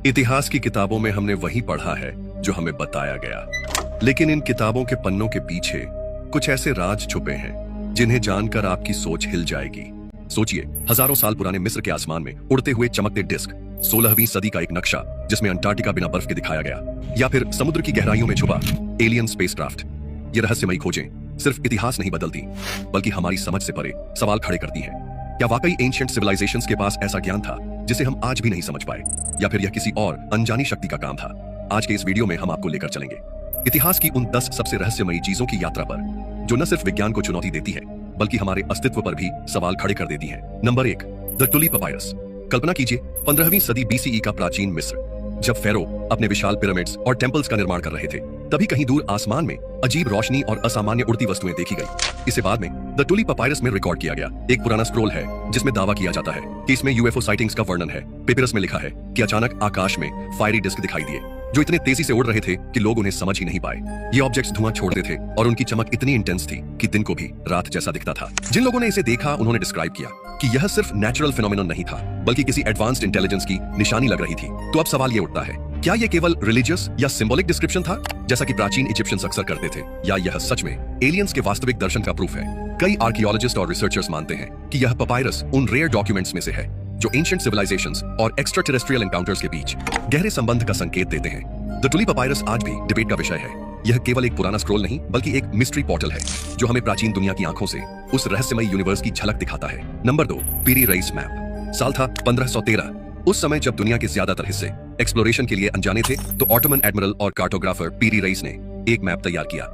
इतिहास की किताबों में हमने वही पढ़ा है जो हमें बताया गया, लेकिन इन किताबों के पन्नों के पीछे कुछ ऐसे राज छुपे हैं जिन्हें जानकर आपकी सोच हिल जाएगी। सोचिए, हजारों साल पुराने मिस्र के आसमान में उड़ते हुए चमकते डिस्क, 16वीं सदी का एक नक्शा जिसमें अंटार्कटिका बिना बर्फ के दिखाया गया, या फिर समुद्र की गहराइयों में छुपा एलियन स्पेसक्राफ्ट। ये रहस्यमयी खोजें सिर्फ इतिहास नहीं बदलती, बल्कि हमारी समझ से परे सवाल खड़े करती हैं। क्या वाकई एंशिएंट सिविलाइजेशंस के पास ऐसा ज्ञान था जिसे हम आज भी नहीं समझ पाए, या फिर यह किसी और अनजानी शक्ति का काम था? आज के इस वीडियो में हम आपको लेकर चलेंगे इतिहास की उन 10 सबसे रहस्यमयी चीजों की यात्रा पर, जो न सिर्फ विज्ञान को चुनौती देती है बल्कि हमारे अस्तित्व पर भी सवाल खड़े कर देती है। Number 1, the Tulli papyrus. कल्पना कीजिए, 15वीं सदी बीसीई का प्राचीन मिस्र, जब फेरो अपने विशाल पिरामिड्स और टेम्पल्स का निर्माण कर रहे थे, तभी कहीं दूर आसमान में अजीब रोशनी और असामान्य उड़ती वस्तुएं देखी गई। इसे बाद में द टुली पपायरस में रिकॉर्ड किया गया। एक पुराना स्क्रोल है जिसमें दावा किया जाता है कि इसमें यूएफओ साइटिंग्स का वर्णन है। पेपिरस में लिखा है कि अचानक आकाश में फायरी डिस्क दिखाई दिए जो इतने तेजी से उड़ रहे थे कि लोग उन्हें समझ ही नहीं पाए। ये ऑब्जेक्ट्स धुआं छोड़ते थे और उनकी चमक इतनी इंटेंस थी कि दिन को भी रात जैसा दिखता था। जिन लोगों ने इसे देखा उन्होंने डिस्क्राइब किया कि यह सिर्फ नेचुरल फिनोमेनन नहीं था, बल्कि किसी एडवांस्ड इंटेलिजेंस की निशानी लग रही थी। तो अब सवाल ये उठता है, क्या यह केवल रिलीजियस या सिंबॉलिक डिस्क्रिप्शन था, जैसा कि प्राचीन इजिप्शियंस अक्सर करते थे, या यह सच में एलियंस के वास्तविक दर्शन का प्रूफ है? कई आर्कियोलॉजिस्ट और रिसर्चर्स मानते हैं कि यह पपायरस उन रेयर डॉक्यूमेंट्स में से है जो एंशिएंट सिविलाइजेशंस और एक्स्ट्रा टेरेस्ट्रियल एनकाउंटर्स के बीच गहरे संबंध का संकेत देते हैं। द टुली पपायरस आज भी डिबेट का विषय है। यह केवल एक पुराना स्क्रोल नहीं, बल्कि एक मिस्ट्री पोर्टल है जो हमें प्राचीन दुनिया की आंखों से उस रहस्यमयी यूनिवर्स की झलक दिखाता है। नंबर 2, पीरी रेइस मैप। साल था 1513। उस समय जब दुनिया के ज्यादातर हिस्से एक्सप्लोरेशन के लिए अनजाने थे, तो ऑटोमन एडमिरल और कार्टोग्राफर पीरी रेइस ने एक मैप तैयार किया।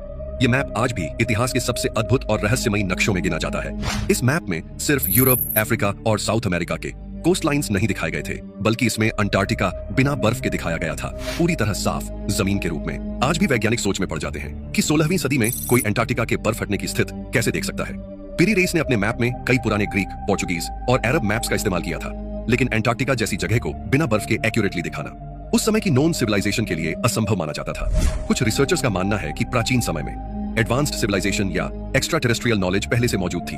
ये मैप आज भी इतिहास के सबसे अद्भुत और रहस्यमयी नक्शों में गिना जाता है। इस मैप में सिर्फ यूरोप, अफ्रीका और साउथ अमेरिका के कोस्ट लाइन्स नहीं दिखाए गए थे, बल्कि इसमें अंटार्कटिका बिना बर्फ के दिखाया गया था, पूरी तरह साफ जमीन के रूप में। आज भी वैज्ञानिक सोच में पड़ जाते हैं कि 16वीं सदी में कोई अंटार्कटिका के बर्फ हटने की स्थिति कैसे देख सकता है। पीरी रेइस ने अपने मैप में कई पुराने ग्रीक, पोर्चुगीज और अरब मैप्स का इस्तेमाल किया था, लेकिन अंटार्कटिका जैसी जगह को बिना बर्फ के एक्यूरेटली दिखाना उस समय की नोन सिविलाइजेशन के लिए असंभव माना जाता था। कुछ रिसर्चर्स का मानना है कि प्राचीन समय में एडवांस्ड सिविलाइजेशन या एक्स्ट्रा टेरेस्ट्रियल नॉलेज पहले से मौजूद थी।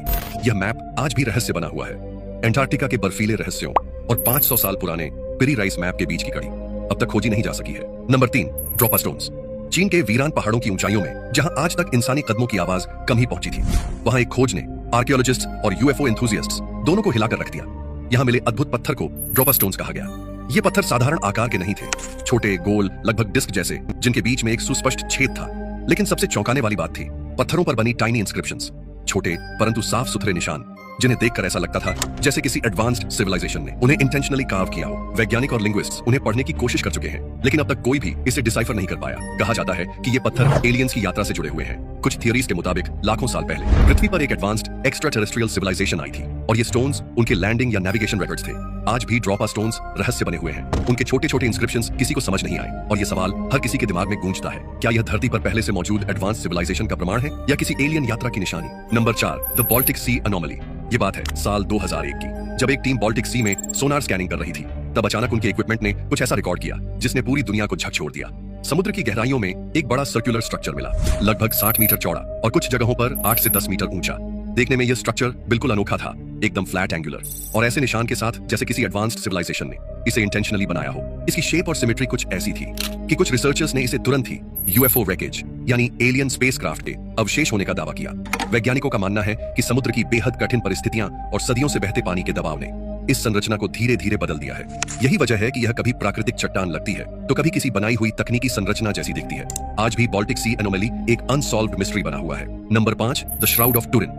यह मैप आज भी रहस्य बना हुआ है, अंटार्कटिका के बर्फीले रहस्यों और 500 साल पुराने पीरी रेइस मैप के बीच की कड़ी अब तक खोजी नहीं जा सकी है। Number 3, Dropa stones. चीन के वीरान पहाड़ों की ऊंचाइयों में, जहां आज तक इंसानी कदमों की आवाज कम ही पहुंची थी, वहां एक खोज ने आर्कियोलॉजिस्ट और यूएफओ एंथुसियास्ट्स दोनों को हिलाकर रख दिया। यहां मिले अद्भुत पत्थर को ड्रॉपा स्टोन्स कहा गया। ये पत्थर साधारण आकार के नहीं थे, छोटे, गोल, लगभग डिस्क जैसे, जिनके बीच में एक सुस्पष्ट छेद था। लेकिन सबसे चौंकाने वाली बात थी पत्थरों पर बनी टाइनी इंस्क्रिप्शंस, छोटे परंतु साफ सुथरे निशान, जिन्हें देखकर ऐसा लगता था जैसे किसी एडवांस्ड सिविलाइजेशन ने उन्हें इंटेंशनली कार्व किया हो। वैज्ञानिक और लिंग्विस्ट्स उन्हें पढ़ने की कोशिश कर चुके हैं, लेकिन अब तक कोई भी इसे डिसाइफर नहीं कर पाया। कहा जाता है कि ये पत्थर एलियंस की यात्रा से जुड़े हुए हैं। कुछ थियरीज के मुताबिक लाखों साल पहले पृथ्वी पर एक एडवांस्ड एक्स्ट्रा टेरेस्ट्रियल सिविलाइजेशन आई थी, और ये स्टोन्स उनके लैंडिंग या नेविगेशन रिकॉर्ड्स थे। आज भी ड्रॉपा स्टोन्स रहस्य बने हुए हैं। उनके छोटे छोटे इंस्क्रिप्शंस किसी को समझ नहीं आए, और ये सवाल हर किसी के दिमाग में गूंजता है, क्या यह धरती पर पहले से मौजूद एडवांस सिविलाइजेशन का प्रमाण है या किसी एलियन यात्रा की निशानी? Number 4, the Baltic sea anomaly. ये बात है साल 2001 की, जब एक टीम बाल्टिक सी में सोनार स्कैनिंग कर रही थी। तब अचानक उनके इक्विपमेंट ने कुछ ऐसा रिकॉर्ड किया जिसने पूरी दुनिया को झकझोर दिया। समुद्र की गहराइयों में एक बड़ा सर्कुलर स्ट्रक्चर मिला, लगभग 60 मीटर चौड़ा और कुछ जगहों पर 8 से 10 मीटर ऊंचा। देखने में यह स्ट्रक्चर बिल्कुल अनोखा था, एकदम फ्लैट एंगुलर और ऐसे निशान के साथ जैसे किसी एडवांस्ड सिविलाइजेशन ने इसे इंटेंशनली बनाया हो। इसकी शेप और सिमेट्री कुछ ऐसी थी कि कुछ रिसर्चर्स ने इसे तुरंत ही यूएफओ रैकेज यानी एलियन स्पेसक्राफ्ट के अवशेष होने का दावा किया। वैज्ञानिकों का मानना है कि समुद्र की बेहद कठिन परिस्थितियां और सदियों से बहते पानी के दबाव ने इस संरचना को धीरे धीरे बदल दिया है। यही वजह है कि यह कभी प्राकृतिक चट्टान लगती है तो कभी किसी बनाई हुई तकनीकी संरचना जैसी दिखती है। आज भी बाल्टिक सी एनोमली एक अनसॉल्व्ड मिस्ट्री बना हुआ है। Number 5, the shroud of Turin.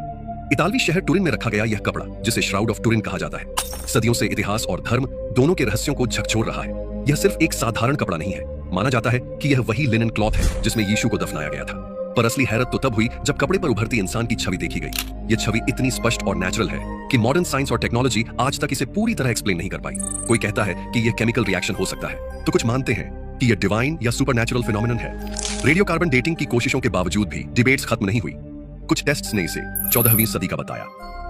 इतालवी शहर टुरिन में रखा गया यह कपड़ा, जिसे श्राउड ऑफ टुरिन कहा जाता है, सदियों से इतिहास और धर्म दोनों के रहस्यों को झकझोर रहा है। यह सिर्फ एक साधारण कपड़ा नहीं है। माना जाता है कि यह वही लिनन क्लॉथ है जिसमें यीशु को दफनाया गया था। पर असली हैरत तो तब हुई जब कपड़े पर उभरती इंसान की छवि देखी गई। यह छवि इतनी स्पष्ट और नेचुरल है कि मॉडर्न साइंस और टेक्नोलॉजी आज तक इसे पूरी तरह एक्सप्लेन नहीं कर पाई। कोई कहता है कि यह केमिकल रिएक्शन हो सकता है, तो कुछ मानते हैं कि यह डिवाइन या सुपरनैचुरल फिनोमेनन है। रेडियो कार्बन डेटिंग की कोशिशों के बावजूद भी डिबेट्स खत्म नहीं हुई। कुछ टेस्ट्स ने इसे 14वीं सदी का बताया,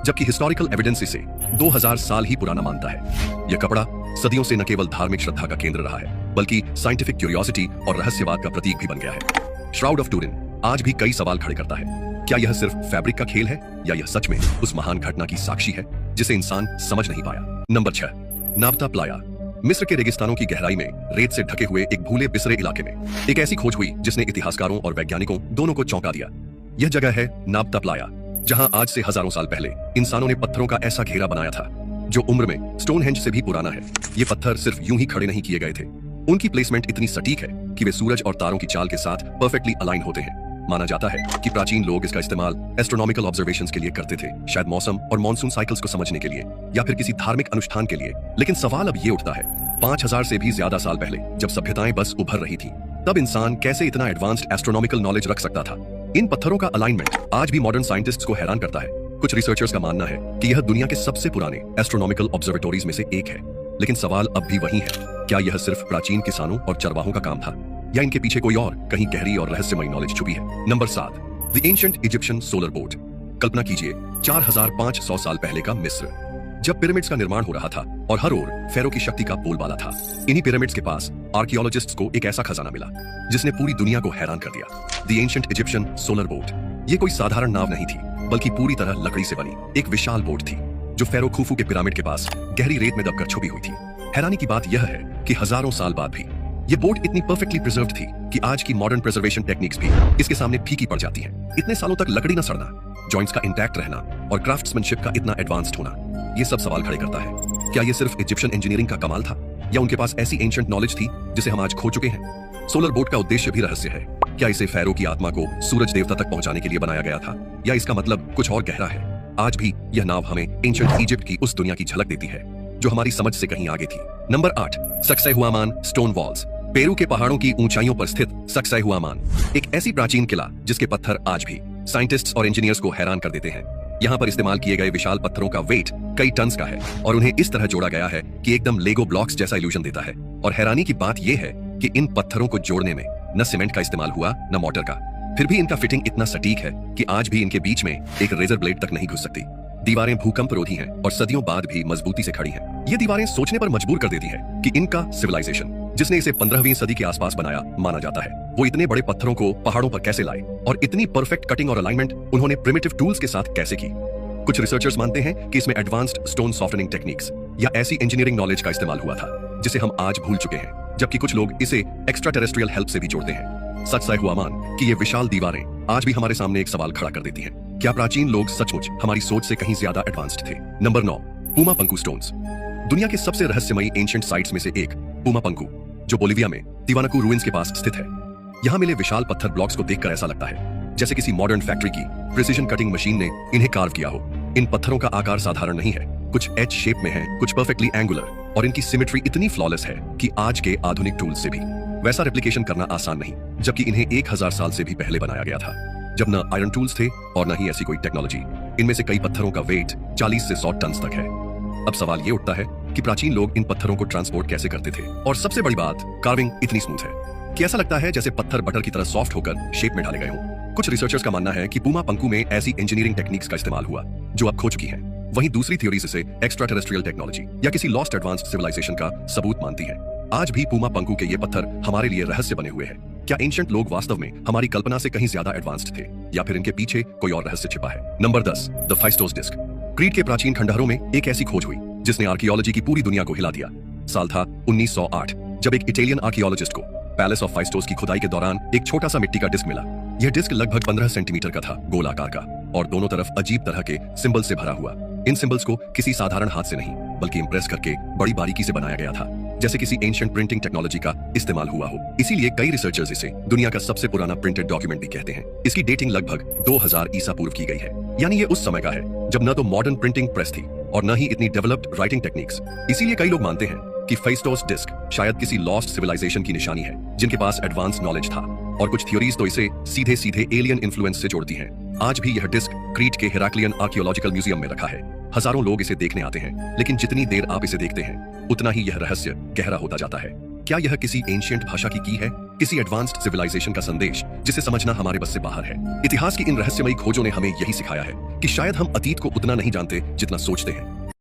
जबकि हिस्टोरिकल एविडेंस इसे 2000 साल ही पुराना मानता है। यह कपड़ा सदियों से न केवल धार्मिक श्रद्धा का केंद्र रहा है, बल्कि साइंटिफिक क्यूरियोसिटी और रहस्यवाद का प्रतीक भी बन गया है। श्राउड ऑफ टुरिन आज भी कई सवाल खड़े करता है। क्या यह सिर्फ फैब्रिक का खेल है, या यह सच में उस महान घटना की साक्षी है जिसे इंसान समझ नहीं पाया? Number 6, Nabta Playa. मिस्र के रेगिस्तानों की गहराई में रेत से ढके हुए एक भूले बिसरे इलाके में एक ऐसी खोज हुई जिसने इतिहासकारों और वैज्ञानिकों दोनों को चौंका दिया। यह जगह है नाबता प्लाया, जहां आज से हजारों साल पहले इंसानों ने पत्थरों का ऐसा घेरा बनाया था जो उम्र में स्टोनहेंज से भी पुराना है। ये पत्थर सिर्फ यूं ही खड़े नहीं किए गए थे, उनकी प्लेसमेंट इतनी सटीक है कि वे सूरज और तारों की चाल के साथ परफेक्टली अलाइन होते हैं। माना जाता है कि प्राचीन लोग इसका इस्तेमाल एस्ट्रोनॉमिकल ऑब्जर्वेशंस के लिए करते थे, शायद मौसम और मॉनसून साइकिल्स को समझने के लिए या फिर किसी धार्मिक अनुष्ठान के लिए। लेकिन सवाल अब ये उठता है, 5000 से भी ज्यादा साल पहले जब सभ्यताएं बस उभर रही थी, तब इंसान कैसे इतना एडवांस्ड एस्ट्रोनॉमिकल नॉलेज रख सकता था? इन पत्थरों का अलाइनमेंट आज भी मॉडर्न साइंटिस्ट्स को हैरान करता है। कुछ रिसर्चर्स का मानना है कि यह दुनिया के सबसे पुराने एस्ट्रोनॉमिकल ऑब्जर्वेटोरीज में से एक है। लेकिन सवाल अब भी वही है, क्या यह सिर्फ प्राचीन किसानों और चरवाहों का काम था या इनके पीछे कोई और कहीं गहरी और रहस्यमयी नॉलेज छुपी है? Number 7, the ancient Egyptian solar boat. कल्पना कीजिए 4500 साल पहले का मिस्र, जब पिरामिड्स का निर्माण हो रहा था और हर ओर फेरो की शक्ति का बोलबाला था। इन्हीं पिरामिड्स के पास आर्कियोलॉजिस्ट्स को एक ऐसा खजाना मिला जिसने पूरी दुनिया को हैरान कर दिया। The ancient Egyptian solar boat. ये कोई साधारण नाव नहीं थी, बल्कि पूरी तरह लकड़ी से बनी एक विशाल बोट थी जो फेरो खुफू के पिरामिड के पास गहरी रेत में दबकर छुपी हुई थी। हैरानी की बात यह है कि हजारों साल बाद भी ये बोट इतनी परफेक्टली प्रिजर्व्ड थी कि आज की मॉडर्न प्रिजर्वेशन टेक्निक्स भी इसके सामने फीकी पड़ जाती हैं। इतने सालों तक लकड़ी न सड़ना, जॉइंट्स का इंटैक्ट रहना और क्राफ्ट्समैनशिप का इतना एडवांस्ड होना, ये सब सवाल खड़े करता है। क्या ये सिर्फ इजिप्शियन इंजीनियरिंग का कमाल था या उनके पास ऐसी एंशिएंट नॉलेज थी जिसे हम आज खो चुके हैं? सोलर बोट का उद्देश्य भी रहस्य है। क्या इसे फेरो की आत्मा को सूरज देवता तक पहुंचाने के लिए बनाया गया था या इसका मतलब कुछ और गहरा है? आज भी यह नाव हमें एंशिएंट इजिप्ट की उस दुनिया की झलक देती है जो हमारी समझ से कहीं आगे थी। Number 8, Sacsayhuaman stone walls. Peru के पहाड़ों की ऊंचाइयों पर स्थित सक्सेहुआमान एक ऐसी प्राचीन किला जिसके पत्थर आज भी साइंटिस्ट्स और इंजीनियर्स को हैरान कर देते हैं। यहाँ पर इस्तेमाल किए गए विशाल पत्थरों का वेट कई टन्स का है और उन्हें इस तरह जोड़ा गया है कि एकदम लेगो ब्लॉक्स जैसा इल्यूजन देता है। और हैरानी की बात यह है कि इन पत्थरों को जोड़ने में न सीमेंट का इस्तेमाल हुआ न मोटर का, फिर भी इनका फिटिंग इतना सटीक है कि आज भी इनके बीच में एक रेजर ब्लेड तक नहीं घुस सकती। दीवारें भूकंप रोधी हैं और सदियों बाद भी मजबूती से खड़ी हैं। ये दीवारें सोचने पर मजबूर कर देती हैं कि इनका सिविलाइजेशन, जिसने इसे 15वीं सदी के आसपास बनाया माना जाता है, वो इतने बड़े पत्थरों को पहाड़ों पर कैसे लाए और इतनी परफेक्ट कटिंग और अलाइनमेंट उन्होंने प्रिमिटिव टूल्स के साथ कैसे की। कुछ रिसर्चर्स मानते हैं कि इसमें एडवांस्ड स्टोन सॉफ्टनिंग टेक्निक्स या ऐसी इंजीनियरिंग नॉलेज का इस्तेमाल हुआ था जिसे हम आज भूल चुके हैं, जबकि कुछ लोग इसे एक्स्ट्रा टेरेस्ट्रियल हेल्प से भी जोड़ते हैं। सक्सेहुआमान की ये विशाल दीवारें आज भी हमारे सामने एक सवाल खड़ा कर देती हैं, क्या प्राचीन लोग सचमुच हमारी सोच से कहीं ज्यादा एडवांस्ड थे? नंबर 9, पुमा पंकू स्टोन्स। दुनिया के सबसे रहस्यमयी एंशिएंट साइट्स में से एक पुमा पंकू, जो बोलिविया में तिवानाकू रूइंस के पास स्थित है। यहाँ मिले विशाल पत्थर ब्लॉक्स को देखकर ऐसा लगता है जैसे किसी मॉडर्न फैक्ट्री की प्रिसीजन कटिंग मशीन ने इन्हें कार्व किया हो। इन पत्थरों का आकार साधारण नहीं है, कुछ एच शेप में है, कुछ परफेक्टली एंगुलर, और इनकी सिमेट्री इतनी फ्लॉलेस है कि आज के आधुनिक टूल्स से भी वैसा रेप्लिकेशन करना आसान नहीं, जबकि इन्हें 1000 साल से भी पहले बनाया गया था, जब न आयरन टूल्स थे और न ही ऐसी कोई टेक्नोलॉजी। इनमें से कई पत्थरों का वेट 40 से 100 टन तक है। अब सवाल ये उठता है कि प्राचीन लोग इन पत्थरों को ट्रांसपोर्ट कैसे करते थे? और सबसे बड़ी बात, कार्विंग इतनी स्मूथ है कि ऐसा लगता है जैसे पत्थर बटर की तरह सॉफ्ट होकर शेप में डाले गए हों। कुछ रिसर्चर्स का मानना है कि पुमा पंकू में ऐसी इंजीनियरिंग टेक्निक्स का इस्तेमाल हुआ जो अब खो चुकी हैं। वहीं दूसरी थ्योरीज इसे एक्स्ट्रा टेरेस्ट्रियल टेक्नोलॉजी या किसी लॉस्ट एडवांस्ड सिविलाइजेशन का सबूत मानती है। आज भी पुमा पंकू के ये पत्थर हमारे लिए रहस्य बने हुए हैं। क्या एंशिएंट लोग वास्तव में हमारी कल्पना से कहीं ज्यादा एडवांस्ड थे या फिर इनके पीछे कोई और रहस्य छिपा है? Number 10, the Phaistos disc. Crete के प्राचीन खंडहरों में एक ऐसी खोज हुई जिसने आर्कियोलॉजी की पूरी दुनिया को हिला दिया। साल था 1908, जब एक इटालियन आर्कियोलॉजिस्ट को पैलेस ऑफ फाइस्टोस की खुदाई के दौरान एक छोटा सा मिट्टी का डिस्क मिला। यह डिस्क लगभग 15 सेंटीमीटर का था, गोल आकार का, और दोनों तरफ अजीब तरह के सिंबल से भरा हुआ। इन सिंबल्स को किसी साधारण हाथ से नहीं बल्कि इंप्रेस करके बड़ी बारीकी से बनाया गया था, जैसे किसी एंशिएंट प्रिंटिंग टेक्नोलॉजी का इस्तेमाल हुआ हो। इसीलिए कई रिसर्चर्स इसे दुनिया का सबसे पुराना प्रिंटेड डॉक्यूमेंट भी कहते हैं। इसकी डेटिंग लगभग 2000 ईसा पूर्व की गई है, यानी ये उस समय का है जब न तो मॉडर्न प्रिंटिंग प्रेस थी और न ही इतनी डेवलप्ड राइटिंग टेक्निक्स। इसीलिए कई लोग मानते हैं कि फाइस्टोस डिस्क शायद किसी लॉस्ट सिविलाइजेशन की निशानी है जिनके पास एडवांस नॉलेज था, और कुछ थ्योरीज तो इसे सीधे सीधे एलियन इन्फ्लुएंस से जोड़ती हैं। आज भी यह डिस्क क्रीट के हेराक्लियन आर्कियोलॉजिकल म्यूजियम में रखा है। हजारों लोग इसे देखने आते हैं, लेकिन जितनी देर आप इसे देखते हैं उतना ही यह रहस्य गहरा होता जाता है। क्या यह किसी एंशिएंट भाषा की है, किसी एडवांस्ड सिविलाइजेशन का संदेश जिसे समझना हमारे बस से बाहर है? इतिहास की इन रहस्यमयी खोजों ने हमें यही सिखाया है कि शायद हम अतीत को उतना नहीं जानते जितना सोचते हैं।